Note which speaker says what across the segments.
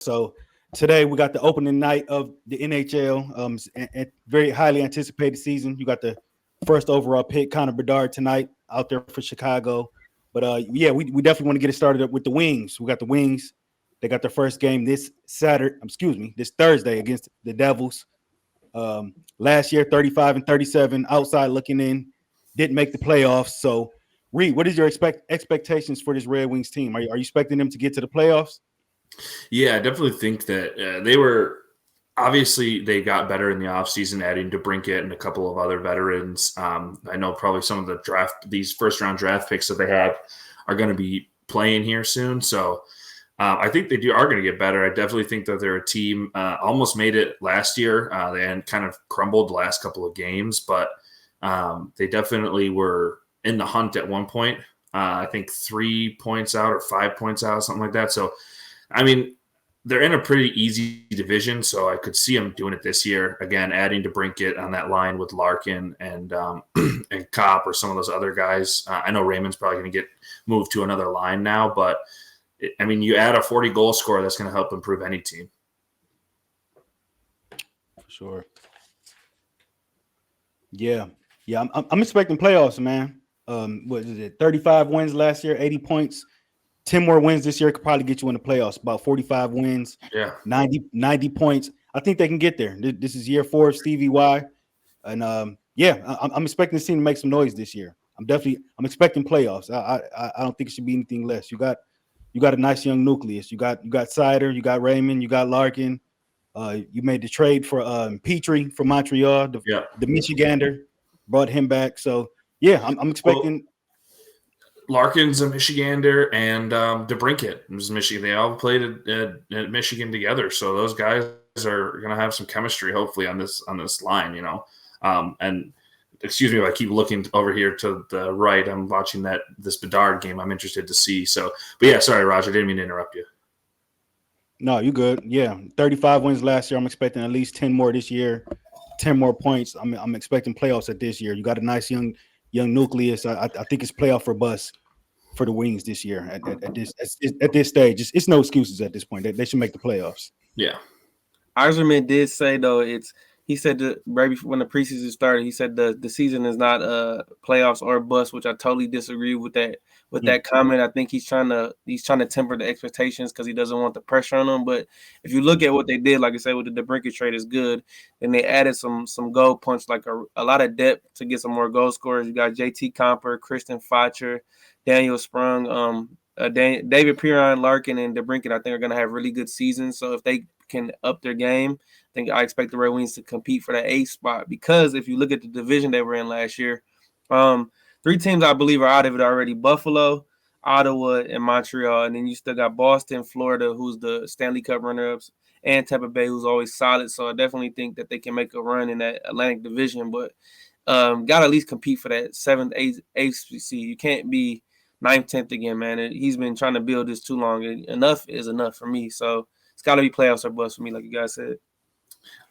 Speaker 1: So today we got the opening night of the NHL. And very highly anticipated season. You got the first overall pick, Connor Bedard, tonight out there for Chicago. But yeah, we definitely want to get it started up with the Wings. We got the Wings. They got their first game this this Thursday against the Devils. Last year, 35-37, outside looking in, didn't make the playoffs. So, Reid, what is your expectations for this Red Wings team? Are you expecting them to get to the playoffs?
Speaker 2: Yeah, I definitely think that they were obviously they got better in the offseason, adding DeBrincat and a couple of other veterans. I know probably some of these first round draft picks that they have are going to be playing here soon. So I think they are going to get better. I definitely think that they're a team almost made it last year. They had kind of crumbled the last couple of games, but they definitely were in the hunt at one point. I think 3 points out or 5 points out, something like that. So, I mean, they're in a pretty easy division, so I could see them doing it this year. Again, adding DeBrincat on that line with Larkin and and Kopp or some of those other guys. I know Raymond's probably going to get moved to another line now, but I mean, you add a 40-goal scorer, that's going to help improve any team.
Speaker 1: For sure. Yeah. I'm expecting playoffs, man. What is it? 35 wins last year, 80 points. 10 more wins this year could probably get you in the playoffs. About 45 wins,
Speaker 2: yeah,
Speaker 1: 90 points. I think they can get there. This is year 4 of Stevie Y, and I'm expecting the team to make some noise this year. I'm expecting playoffs. I don't think it should be anything less. You got a nice young nucleus. You got Sider, you got Raymond, you got Larkin. You made the trade for Petrie from Montreal, the Michigander, brought him back. So yeah, I'm expecting.
Speaker 2: Well, Larkin's a Michigander, and DeBrincat was Michigan. They all played at Michigan together, so those guys are going to have some chemistry, hopefully, on this line. And excuse me if I keep looking over here to the right. I'm watching this Bedard game. I'm interested to see. So, but yeah, sorry, Roger, I didn't mean to interrupt you.
Speaker 1: No, you good. Yeah, 35 wins last year. I'm expecting at least 10 more this year. 10 more points. I'm expecting playoffs at this year. You got a nice young nucleus. I think it's playoff for bust for the Wings this year. At this stage, it's no excuses at this point. They should make the playoffs.
Speaker 2: Yeah.
Speaker 3: Eiserman did say though he said that right before when the preseason started, he said the season is not playoffs or bust, which I totally disagree with that that comment. I think he's trying to temper the expectations because he doesn't want the pressure on them. But if you look at what they did, like I said, with the DeBrincat trade is good, and they added some goal punch, like a lot of depth to get some more goal scorers. You got JT Comper, Christian Fletcher, Daniel Sprung, David Perron, Larkin, and DeBrincat. I think are going to have really good seasons. So if they can up their game, I expect the Red Wings to compete for that 8th spot, because if you look at the division they were in last year, 3 teams I believe are out of it already: Buffalo, Ottawa, and Montreal. And then you still got Boston, Florida, who's the Stanley Cup runner-ups, and Tampa Bay, who's always solid. So I definitely think that they can make a run in that Atlantic division, but got to at least compete for that 7th, 8th seed. You can't be 9th, 10th again, man. He's been trying to build this too long. Enough is enough for me. So it's got to be playoffs or bust for me, like you guys said.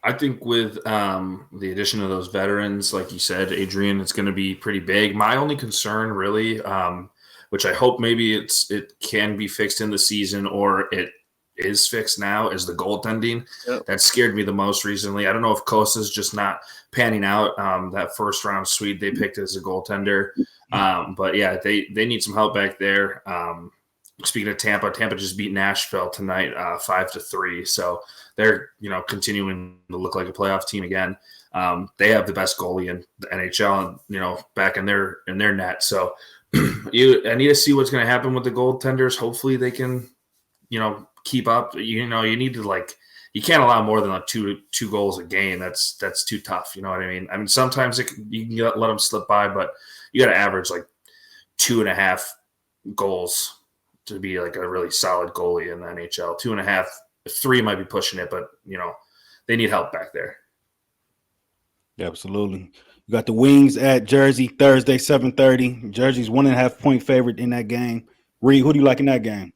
Speaker 2: I think with the addition of those veterans, like you said, Adrian, it's going to be pretty big. My only concern, really, which I hope maybe it can be fixed in the season or it is fixed now, is the goaltending. Yep. That scared me the most recently. I don't know if Costa's just not panning out. That first round Swede they picked as a goaltender. But yeah, they need some help back there. Speaking of Tampa just beat Nashville tonight 5-3. So they're continuing to look like a playoff team again. They have the best goalie in the NHL, back in their net. So I need to see what's going to happen with the goaltenders. Hopefully they can, keep up. You need to you can't allow more than two goals a game. That's too tough. You know what I mean? I mean, sometimes you can let them slip by, but you got to average 2.5 goals to be a really solid goalie in the NHL. 2.5, 3 might be pushing it, but they need help back there.
Speaker 1: Yeah, absolutely. You got the Wings at Jersey Thursday, 7:30. Jersey's 1.5 point favorite in that game. Reid, who do you like in that game?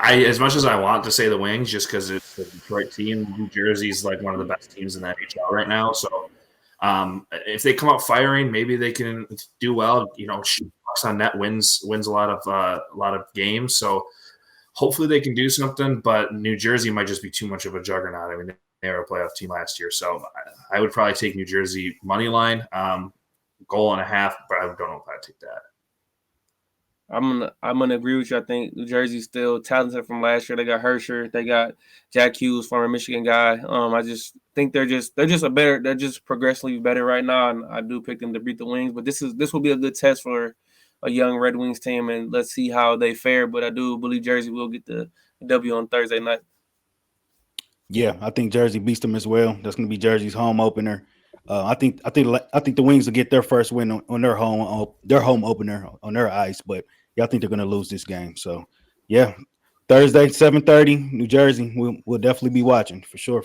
Speaker 2: As much as I want to say the Wings, just because it's the Detroit team, New Jersey's one of the best teams in the NHL right now. So if they come out firing, maybe they can do well. Bucks on net wins a lot of games. So hopefully they can do something, but New Jersey might just be too much of a juggernaut. I mean, they were a playoff team last year, so I would probably take New Jersey money line, goal and a half, but I don't know if I'd take that.
Speaker 3: I'm gonna agree with you. I think New Jersey's still talented from last year. They got Hersher, they got Jack Hughes, former Michigan guy. I just think they're just progressively better right now, and I do pick them to beat the Wings. But this will be a good test for a young Red Wings team, and let's see how they fare. But I do believe Jersey will get the W on Thursday night.
Speaker 1: Yeah, I think Jersey beats them as well. That's going to be Jersey's home opener. I think the Wings will get their first win on their home opener on their ice, but yeah, I think they're going to lose this game. So yeah, Thursday 7:30, New Jersey. We'll definitely be watching for sure.